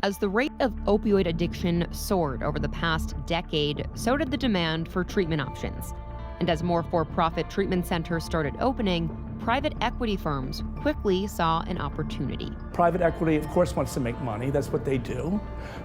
As the rate of opioid addiction soared over the past decade, so did the demand for treatment options. And as more for-profit treatment centers started opening, private equity firms quickly saw an opportunity. Private equity, of course, wants to make money. That's what they do.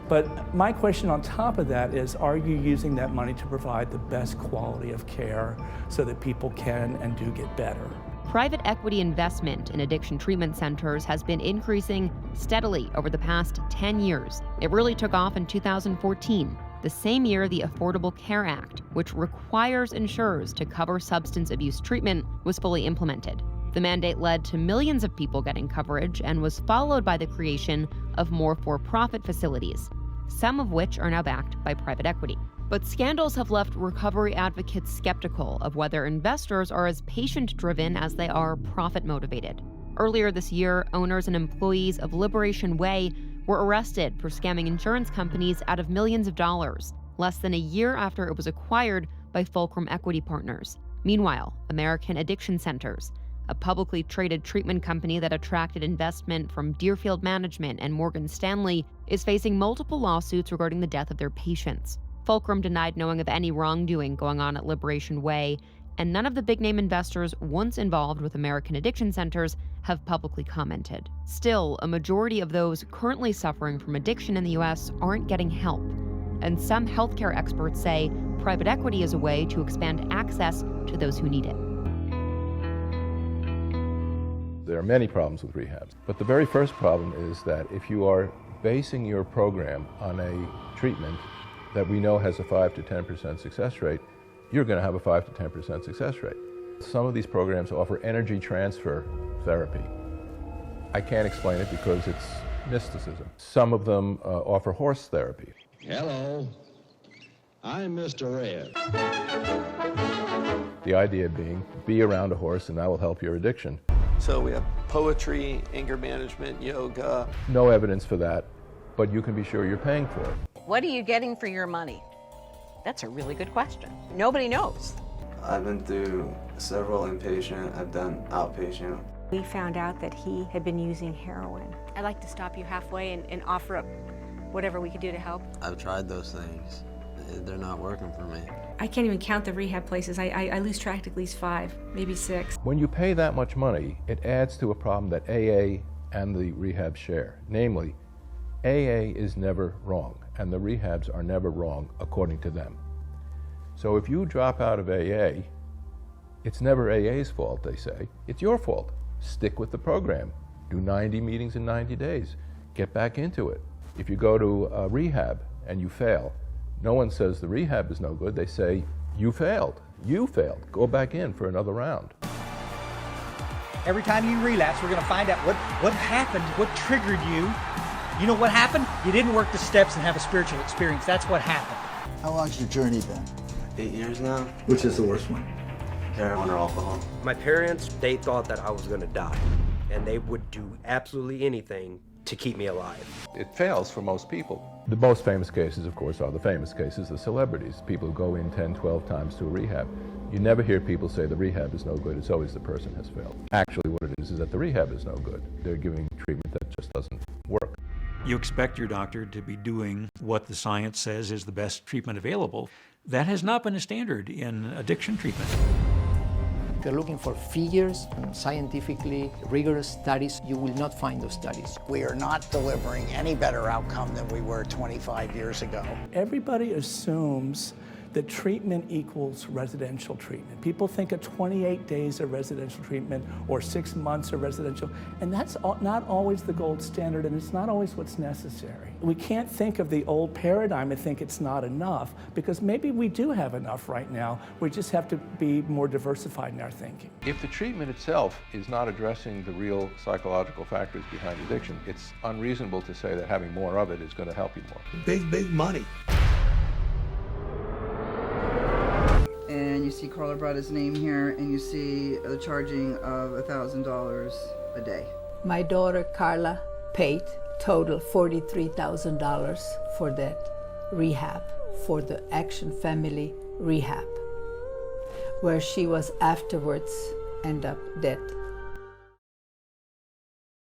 But my question on top of that is, are you using that money to provide the best quality of care so that people can and do get better? Private equity investment in addiction treatment centers has been increasing steadily over the past 10 years. It really took off in 2014, the same year the Affordable Care Act, which requires insurers to cover substance abuse treatment, was fully implemented. The mandate led to millions of people getting coverage and was followed by the creation of more for-profit facilities, some of which are now backed by private equity. But scandals have left recovery advocates skeptical of whether investors are as patient-driven as they are profit-motivated. Earlier this year, owners and employees of Liberation Way were arrested for scamming insurance companies out of millions of dollars, less than a year after it was acquired by Fulcrum Equity Partners. Meanwhile, American Addiction Centers, a publicly traded treatment company that attracted investment from Deerfield Management and Morgan Stanley, is facing multiple lawsuits regarding the death of their patients. Fulcrum denied knowing of any wrongdoing going on at Liberation Way, and none of the big-name investors once involved with American Addiction Centers have publicly commented. Still, a majority of those currently suffering from addiction in the U.S. aren't getting help, and some healthcare experts say private equity is a way to expand access to those who need it. There are many problems with rehabs, but the very first problem is that if you are basing your program on a treatment that we know has a 5 to 10% success rate, you're going to have a 5 to 10% success rate. Some of these programs offer energy transfer therapy. I can't explain it because it's mysticism. Some of them offer horse therapy. Hello, I'm Mr. Red. The idea being, be around a horse and that will help your addiction. So we have poetry, anger management, yoga. No evidence for that, but you can be sure you're paying for it. What are you getting for your money? That's a really good question. Nobody knows. I've been through several inpatient, I've done outpatient. We found out that he had been using heroin. I'd like to stop you halfway and offer up whatever we could do to help. I've tried those things. They're not working for me. I can't even count the rehab places. I lose track at least 5, maybe 6. When you pay that much money, it adds to a problem that AA and the rehab share. Namely, AA is never wrong, and the rehabs are never wrong according to them. So if you drop out of AA, it's never AA's fault, they say. It's your fault. Stick with the program. Do 90 meetings in 90 days. Get back into it. If you go to a rehab and you fail, no one says the rehab is no good. They say, you failed. You failed. Go back in for another round. Every time you relapse, we're going to find out what happened, what triggered you. You know what happened? You didn't work the steps and have a spiritual experience. That's what happened. How long's your journey been? 8 years now. Which is the worst one? Heroin or alcohol. My parents, they thought that I was going to die, and they would do absolutely anything to keep me alive. It fails for most people. The most famous cases, of course, are the famous cases, the celebrities. People who go in 10, 12 times to a rehab. You never hear people say the rehab is no good. It's always the person has failed. Actually, what it is that the rehab is no good. They're giving treatment that just doesn't work. You expect your doctor to be doing what the science says is the best treatment available. That has not been a standard in addiction treatment. If you're looking for figures and scientifically rigorous studies, you will not find those studies. We are not delivering any better outcome than we were 25 years ago. Everybody assumes that treatment equals residential treatment. People think of 28 days of residential treatment or 6 months of residential, and that's not always the gold standard, and it's not always what's necessary. We can't think of the old paradigm and think it's not enough, because maybe we do have enough right now. We just have to be more diversified in our thinking. If the treatment itself is not addressing the real psychological factors behind addiction, it's unreasonable to say that having more of it is going to help you more. Big money. And you see Carla brought his name here, and you see the charging of $1,000 a day. My daughter Carla paid total $43,000 for that rehab, for the Action Family Rehab, where she was afterwards end up dead.